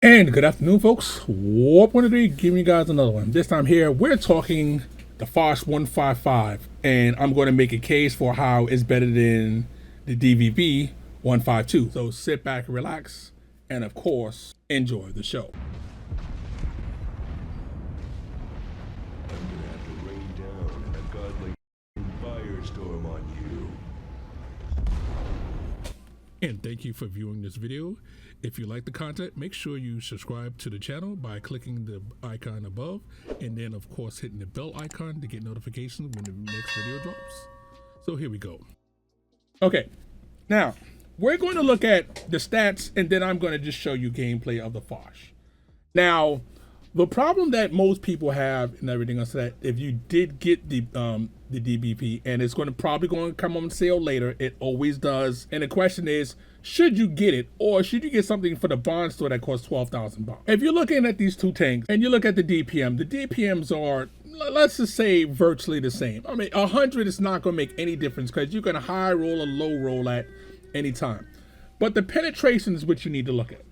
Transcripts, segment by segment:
And good afternoon, folks. Warp103 giving you guys another one. This time here, we're talking the FOCH 155, and I'm going to make a case for how it's better than the DBV 152. So sit back and relax, and of course, enjoy the show. I'm gonna have to rain down a godly firestorm on you. And thank you for viewing this video. If you like the content, make sure you subscribe to the channel by clicking the icon above, and then of course hitting the bell icon to get notifications when the next video drops. So here we go. Okay, now we're going to look at the stats, and then I'm going to just show you gameplay of the FOCH. Now, the problem that most people have and everything else, that if you did get the DBP, and it's probably going to come on sale later, it always does. And the question is, should you get it, or should you get something for the bond store that costs 12,000 bonds? If you're looking at these two tanks and you look at the DPMs are, let's just say, virtually the same. I mean, 100 is not going to make any difference because you can high roll or low roll at any time. But the penetration is what you need to look at.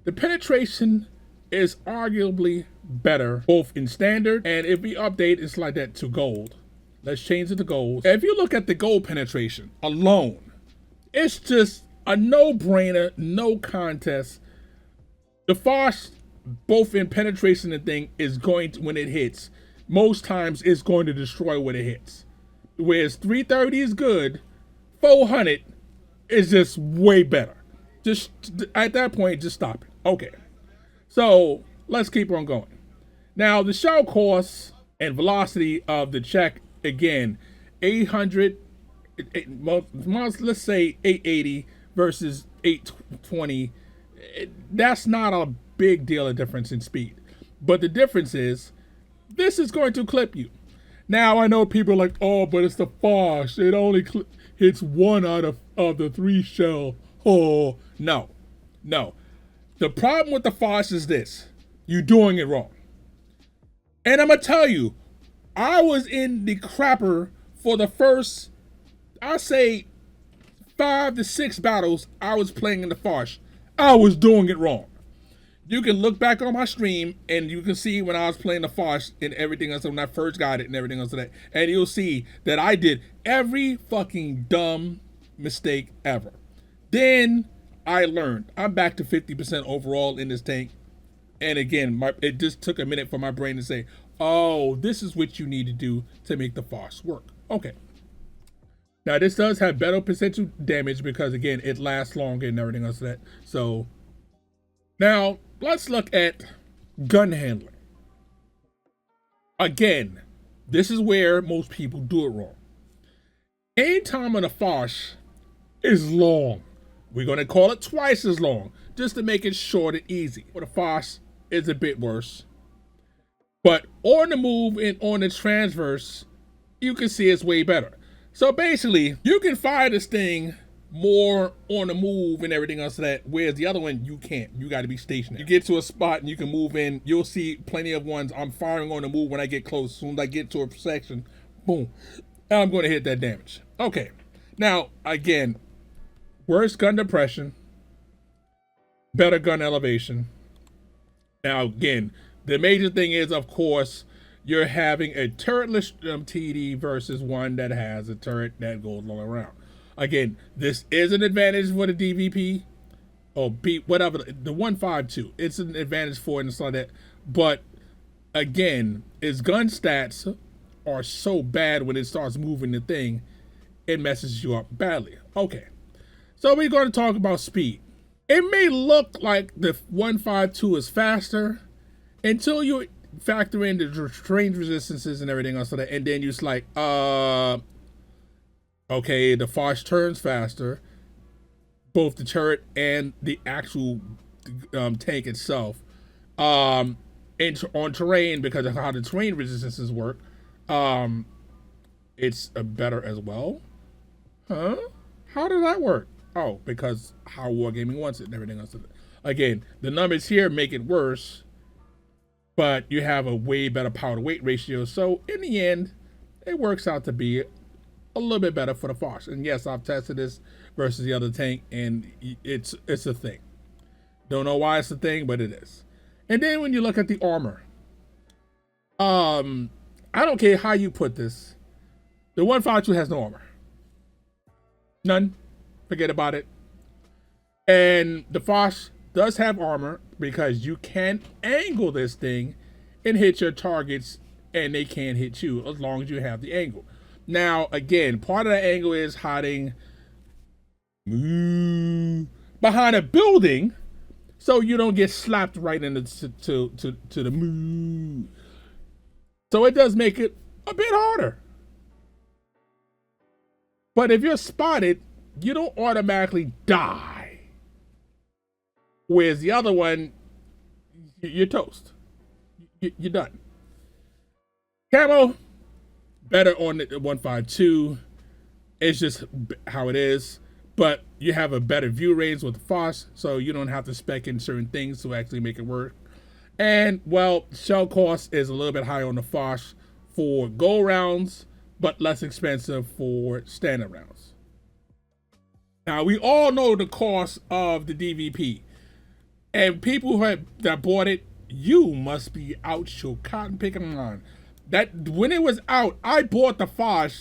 The penetration is arguably better both in standard, and if we update it's like that to gold. Let's change it to gold. If you look at the gold penetration alone, it's just a no-brainer, no contest. The FOCH, both in penetration and thing, is going to, when it hits, most times it's going to destroy when it hits. Whereas 330 is good, 400 is just way better. Just at that point, just stop it. Okay. So let's keep on going. Now the shell cost and velocity of the check, again, 800, let's say 880 versus 820. That's not a big deal of difference in speed. But the difference is, this is going to clip you. Now I know people are like, oh, but it's the FOCH. It only hits one out of the three shell. Oh, no. The problem with the FOCH is this: you're doing it wrong. And I'm gonna tell you, I was in the crapper for the first, I say, 5 to 6 battles I was playing in the FOCH. I was doing it wrong. You can look back on my stream and you can see when I was playing the FOCH and everything else, when I first got it and everything else like that, and you'll see that I did every fucking dumb mistake ever. Then I learned. I'm back to 50% overall in this tank. And again, it just took a minute for my brain to say, oh, this is what you need to do to make the FOCH work. Okay. Now this does have better potential damage because again, it lasts longer and everything else like that. So now let's look at gun handling. Again, this is where most people do it wrong. Aim time on the FOCH is long. We're going to call it twice as long, just to make it short and easy. For the FOCH, it's a bit worse. But on the move and on the transverse, you can see it's way better. So basically, you can fire this thing more on the move and everything else like that, whereas the other one, you can't. You got to be stationary. You get to a spot and you can move in. You'll see plenty of ones I'm firing on the move when I get close. As soon as I get to a section, boom, and I'm going to hit that damage. Okay. Now, again, worse gun depression, better gun elevation. Now, again, the major thing is, of course, you're having a turretless TD versus one that has a turret that goes all around. Again, this is an advantage for the DVP, or whatever, the 152. It's an advantage for it and stuff like that. But, again, its gun stats are so bad when it starts moving the thing, it messes you up badly. Okay. So we're going to talk about speed. It may look like the 152 is faster until you factor in the range resistances and everything else, and then you're just like, okay, the FOCH turns faster, both the turret and the actual tank itself, and on terrain, because of how the terrain resistances work, it's better as well. Huh? How does that work? Oh, because how Wargaming wants it and everything else. Again, the numbers here make it worse, but you have a way better power to weight ratio. So in the end, it works out to be a little bit better for the FOCH. And yes, I've tested this versus the other tank, and it's a thing. Don't know why it's a thing, but it is. And then when you look at the armor, I don't care how you put this. The 152 has no armor. None. Forget about it. And the Foch does have armor because you can angle this thing and hit your targets and they can't hit you as long as you have the angle. Now, again, part of the angle is hiding behind a building so you don't get slapped right into to the moon. So it does make it a bit harder. But if you're spotted, you don't automatically die. Whereas the other one, you're toast. You're done. Camo, better on the 152. It's just how it is. But you have a better view range with the Foch, so you don't have to spec in certain things to actually make it work. And, well, shell cost is a little bit higher on the Foch for gold rounds, but less expensive for standard rounds. Now, we all know the cost of the DVP. And people that bought it, you must be out your cotton picking line. That when it was out, I bought the Foch,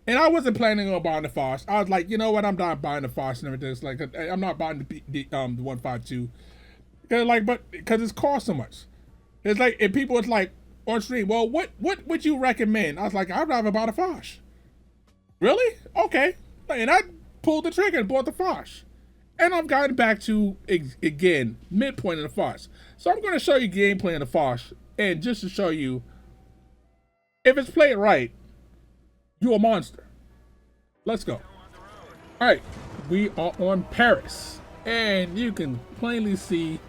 and I wasn't planning on buying the Foch. I was like, you know what? I'm not buying the Foch and everything. It's like I'm not buying the 152. Because it's cost so much. It's like, and people, it's like on stream, well, what would you recommend? I was like, I'd rather buy the Foch. Really? Okay. And I pulled the trigger and bought the Foch. And I've gotten back to, again, midpoint of the Foch. So I'm going to show you gameplay in the Foch. And just to show you, if it's played right, you're a monster. Let's go. All right. We are on Paris. And you can plainly see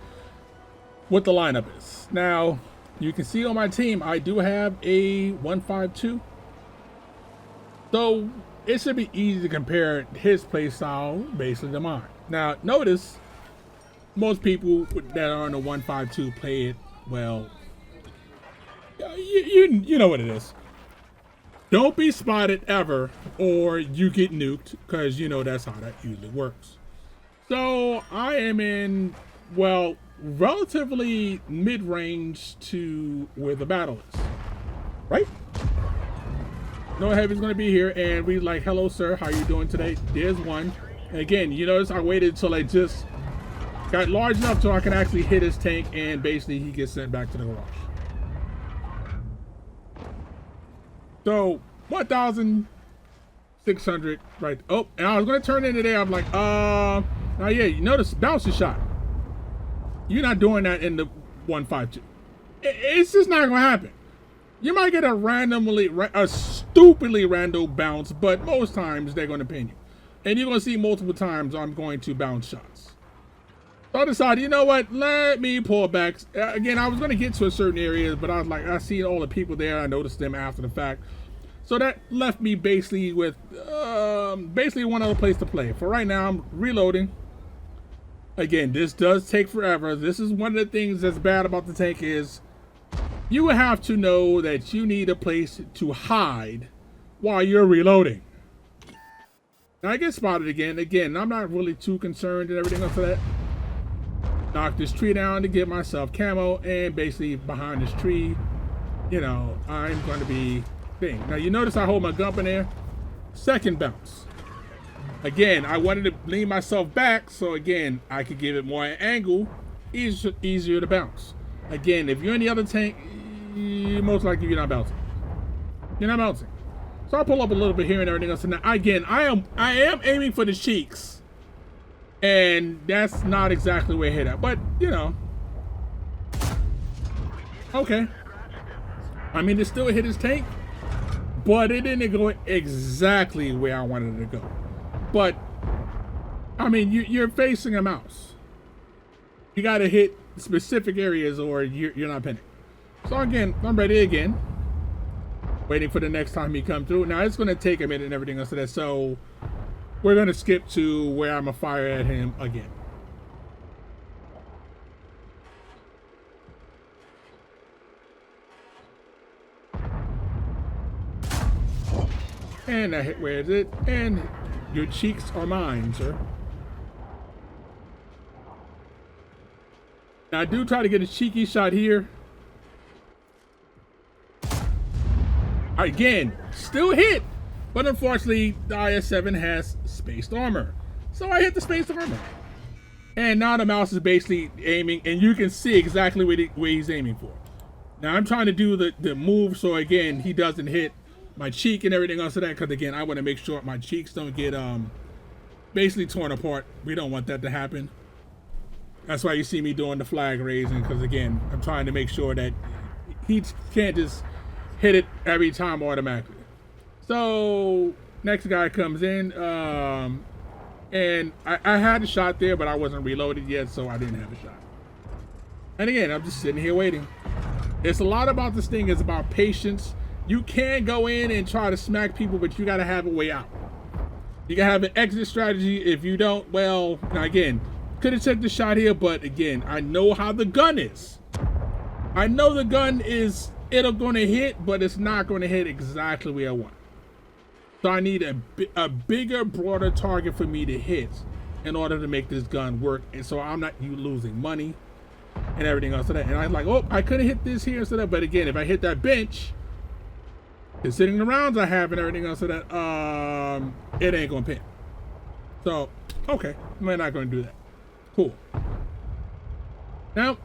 what the lineup is. Now, you can see on my team, I do have a 152. So it should be easy to compare his play style basically to mine. Now, notice most people that are on the 152 play it, well, you know what it is. Don't be spotted ever or you get nuked, because you know that's how that usually works. So I am in, well, relatively mid-range to where the battle is, right? No heavy's gonna be here, and we like, hello sir, how you doing today? There's one. And again, you notice I waited until I just got large enough so I can actually hit his tank, and basically he gets sent back to the garage. So 1,600 right. Oh, and I was gonna turn into there. I'm like, now yeah, you notice bouncy shot. You're not doing that in the 152. It's just not gonna happen. You might get a stupidly random bounce, but most times they're gonna pin you. And you're gonna see multiple times I'm going to bounce shots. So I decided, you know what, let me pull back. Again, I was gonna get to a certain area, but I was like, I see all the people there, I noticed them after the fact. So that left me basically with basically one other place to play. For right now, I'm reloading. Again, this does take forever. This is one of the things that's bad about the tank is you have to know that you need a place to hide while you're reloading. Now I get spotted again. Again, I'm not really too concerned and everything else for that. Knock this tree down to get myself camo, and basically behind this tree, you know, I'm going to be thing. Now you notice I hold my gun in there. Second bounce. Again, I wanted to lean myself back so again I could give it more angle, easier to bounce. Again, if you're in the other tank, most likely you're not bouncing. You're not bouncing. So I'll pull up a little bit here and everything else. And now, again, I am aiming for the cheeks, and that's not exactly where I hit at, but you know, okay. I mean, it still hit his tank, but it didn't go exactly where I wanted it to go. But I mean, you're facing a mouse. You got to hit specific areas, or you're not pinning. So again, I'm ready again. Waiting for the next time he come through. Now it's going to take a minute and everything else to that. So we're going to skip to where I'm going to fire at him again. And I hit, where is it? And your cheeks are mine, sir. Now I do try to get a cheeky shot here. Again, still hit, but unfortunately the IS-7 has spaced armor. So I hit the spaced armor. And now the mouse is basically aiming, and you can see exactly where he's aiming for. Now I'm trying to do the move so again he doesn't hit my cheek and everything else of that, because again I want to make sure my cheeks don't get basically torn apart. We don't want that to happen. That's why you see me doing the flag raising, because again I'm trying to make sure that he can't just hit it every time automatically. So next guy comes in, and I had a shot there, but I wasn't reloaded yet, so I didn't have a shot. And again, I'm just sitting here waiting. It's a lot about this thing. It's about patience. You can go in and try to smack people, but you got to have a way out. You got to have an exit strategy. If you don't, well, now again, could have took the shot here, but again, I know how the gun is. I know the gun is, it's going to hit, but it's not going to hit exactly where I want. So I need a bigger, broader target for me to hit in order to make this gun work. And so I'm not losing money and everything else of that. And I'm like, oh, I could have hit this here instead of, but again, if I hit that bench, considering the rounds I have and everything else of that, it ain't gonna pin. So, okay, we're not gonna do that. Cool. Now,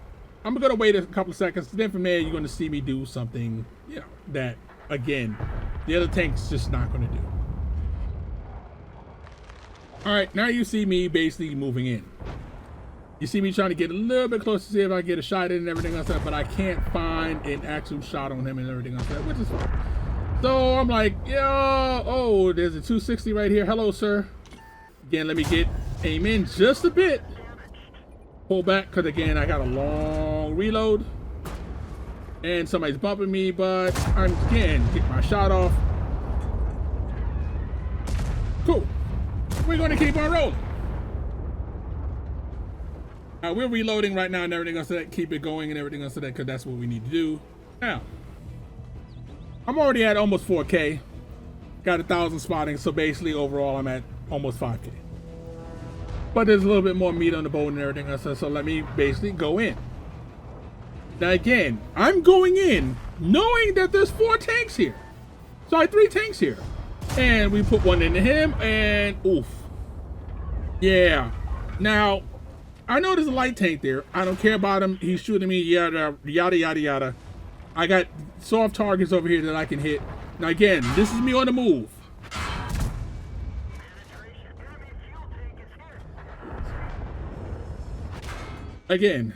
I'm gonna wait a couple of seconds. Then from there, you're gonna see me do something, you know, that, again, the other tank's just not gonna do. All right, now you see me basically moving in. You see me trying to get a little bit closer to see if I get a shot in and everything else, but I can't find an actual shot on him and everything else, which is fine. So I'm like, yo, oh, there's a 260 right here. Hello, sir. Again, let me get aim in just a bit. Pull back, because again, I got a long reload. And somebody's bumping me, but I'm again get my shot off. Cool. We're going to keep on rolling. We're reloading right now and everything else, so that keep it going and everything else, so that because that's what we need to do. Now, I'm already at almost 4K. Got 1,000 spotting, so basically overall I'm at almost 5K. But there's a little bit more meat on the bone and everything else, so let me basically go in. Now again, I'm going in knowing that there's 4 tanks here. Sorry, 3 tanks here. And we put one into him, and oof. Yeah. Now, I know there's a light tank there. I don't care about him. He's shooting me, yada, yada, yada, yada. I got soft targets over here that I can hit. Now again, this is me on the move. Again,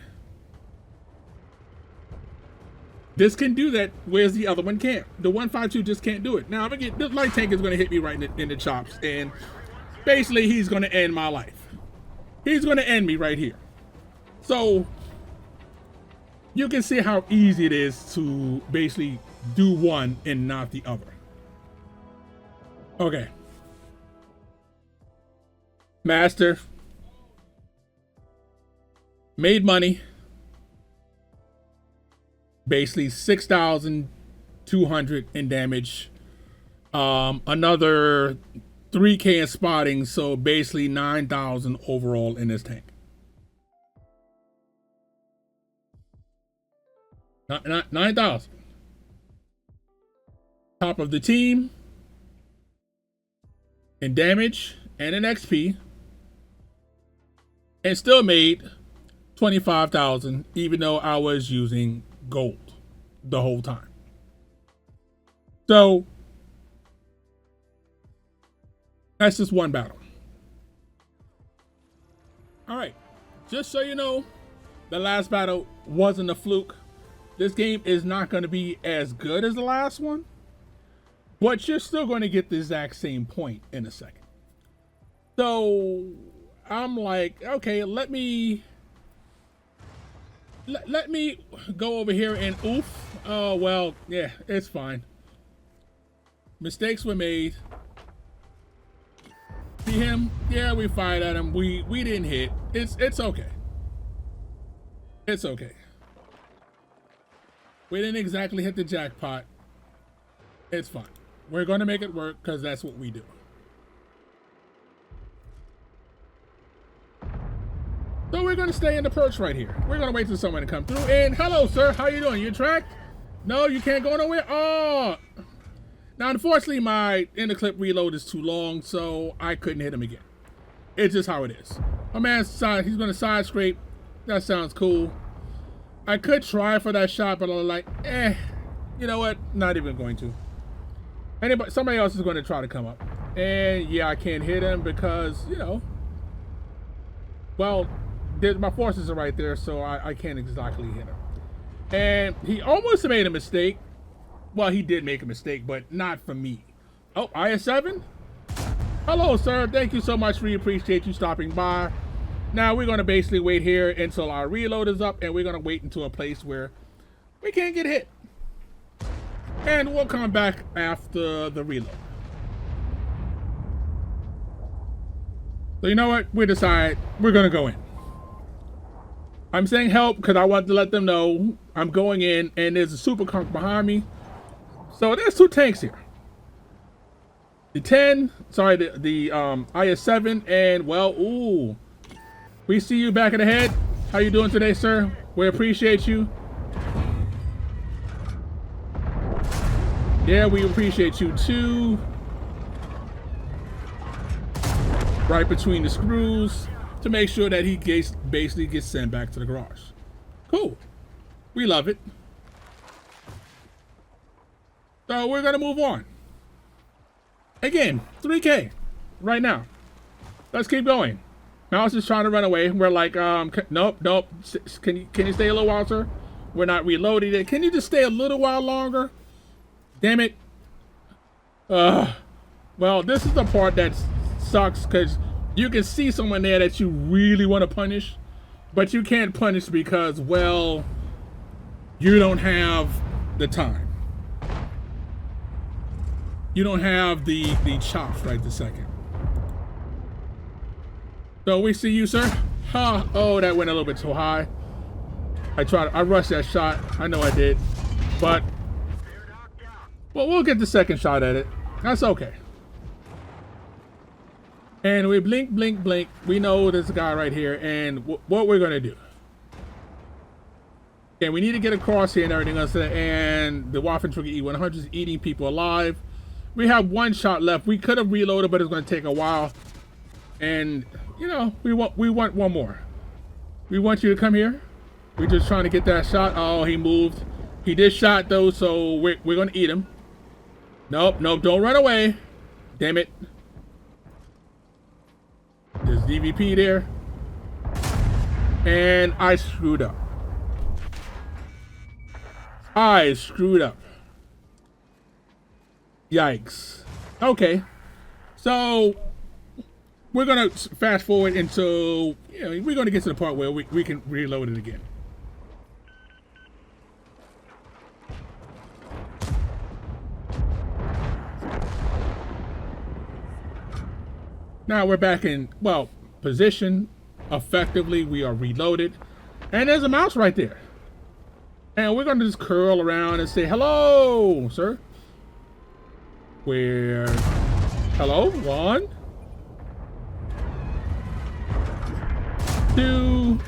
this can do that, whereas the other one can't. The 152 just can't do it. Now, if I get, this light tank is going to hit me right in the chops, and basically he's going to end my life. He's going to end me right here. So you can see how easy it is to basically do one and not the other. Okay. Master. Made money. Basically 6,200 in damage. Another 3K in spotting, so basically 9,000 overall in this tank. Not 9,000. Top of the team in damage and in XP, and still made 25,000, even though I was using gold the whole time. So that's just one battle. All right, just so you know, the last battle wasn't a fluke. This game is not going to be as good as the last one, but you're still going to get the exact same point in a second. So I'm like, okay, let me go over here and oof. Oh, well, yeah, it's fine. Mistakes were made. See him? Yeah, we fired at him. We didn't hit. It's okay. It's okay. We didn't exactly hit the jackpot. It's fine. We're going to make it work because that's what we do. So we're going gonna stay in the perch right here. We're gonna wait till someone to come through. And hello, sir. How you doing? You tracked? No, you can't go nowhere. Oh. Now, unfortunately, my interclip reload is too long, so I couldn't hit him again. It's just how it is. My man's side. He's gonna side scrape. That sounds cool. I could try for that shot, but I'm like, you know what? Not even going to. Somebody else is going to try to come up. And yeah, I can't hit him because, you know, well, my forces are right there, so I can't exactly hit him. And he almost made a mistake. Well, he did make a mistake, but not for me. Oh, IS-7? Hello, sir. Thank you so much. We appreciate you stopping by. Now, we're going to basically wait here until our reload is up, and we're going to wait into a place where we can't get hit. And we'll come back after the reload. So you know what? We decide we're going to go in. I'm saying help because I want to let them know I'm going in, and there's a super conk behind me. So there's 2 tanks here. The IS-7, and well, ooh. We see you back at the head. How you doing today, sir? We appreciate you. Yeah, we appreciate you too. Right between the screws to make sure that he basically gets sent back to the garage. Cool. We love it. So we're gonna move on. Again, 3K right now. Let's keep going. Mouse is trying to run away. We're like, nope. Can you stay a little while, sir? We're not reloading it. Can you just stay a little while longer? Damn it. Well, this is the part that sucks because you can see someone there that you really want to punish, but you can't punish because, well, you don't have the time. You don't have the chops right this second. So we see you, sir. Oh, that went a little bit too high. I rushed that shot. I know I did. But, well, we'll get the second shot at it. That's okay. And we blink. We know there's a guy right here. And what we're going to do. Okay, we need to get across here and everything else. And the Warp103 E100 is eating people alive. We have 1 shot left. We could have reloaded, but it's going to take a while. And, you know, we want 1 more. We want you to come here. We're just trying to get that shot. Oh, he moved. He did shot, though, so we're going to eat him. Nope, don't run away. Damn it. There's DVP there. And I screwed up. Yikes. Okay. So we're going to fast forward until, you know, we're going to get to the part where we can reload it again. Now we're back in, well, position. Effectively, we are reloaded. And there's a mouse right there. And we're going to just curl around and say, hello, sir. Hello, 1, 2,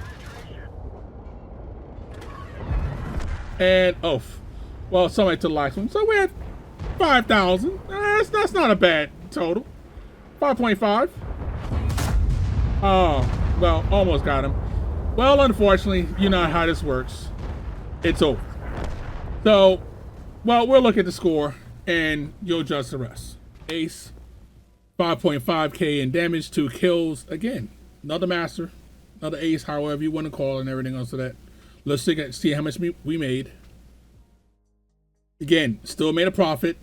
and well, somebody to the last one. So we're at 5,000. That's not a bad total. 5.5. Oh, well, almost got him. Well, unfortunately, you know how this works. It's over. So, well, we'll look at the score and you'll judge the rest. Ace, 5.5k in damage, 2 kills. Again, another master, another ace, however you want to call it, and everything else of that. Let's see how much we made. Again, still made a profit.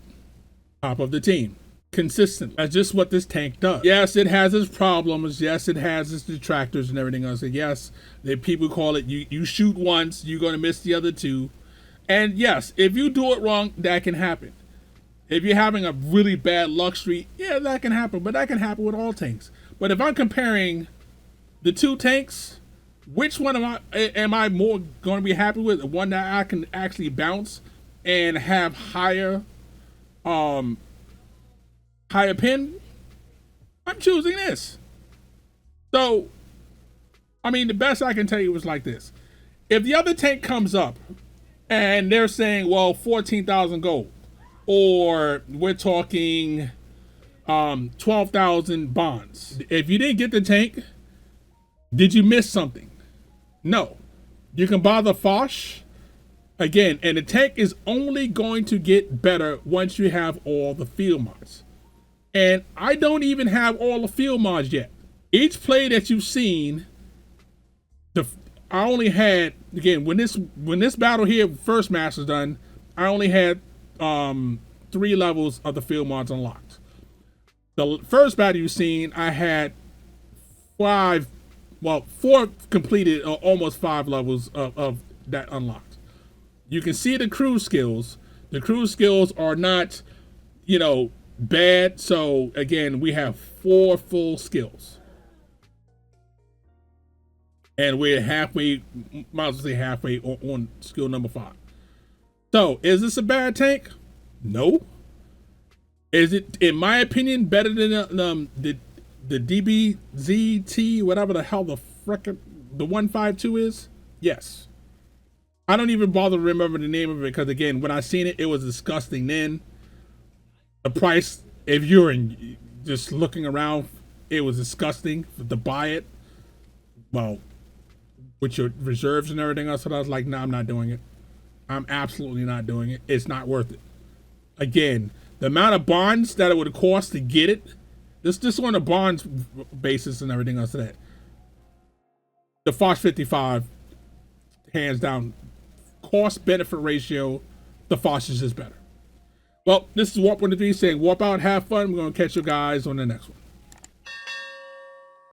Top of the team. Consistent. That's just what this tank does. Yes, it has its problems. Yes, it has its detractors and everything else. And yes, the people call it you shoot once, you're going to miss the other 2. And yes, if you do it wrong, that can happen. If you're having a really bad luck streak, yeah, that can happen. But that can happen with all tanks. But if I'm comparing the 2 tanks, which one am I more going to be happy with? The one that I can actually bounce and have higher pin? I'm choosing this. So I mean, the best I can tell you was like this. If the other tank comes up and they're saying, well, 14,000 gold, or we're talking 12,000 bonds. If you didn't get the tank, did you miss something? No. You can buy the Foch again, and the tank is only going to get better once you have all the field mods. And I don't even have all the field mods yet. Each play that you've seen, I only had, again, when this battle here first match was done, I only had 3 levels of the field mods unlocked. The first battle you've seen, I had 4 completed, almost 5 levels of that unlocked. You can see the crew skills. The crew skills are not, bad. So again, we have 4 full skills. And we're halfway, might as well say halfway on skill number 5. So is this a bad tank? No. Is it, in my opinion, better than the DBZT, whatever the hell the 152 is? Yes. I don't even bother to remember the name of it because, again, when I seen it, it was disgusting then. The price, if you're just looking around, it was disgusting to buy it. Well, with your reserves and everything else, so I was like, no, I'm not doing it. I'm absolutely not doing it. It's not worth it. Again, the amount of bonds that it would cost to get it, this on a bonds basis and everything else of that. The Foch 55, hands down, cost benefit ratio, the Foch is just better. Well, this is Warp103 saying warp out, have fun. We're going to catch you guys on the next one.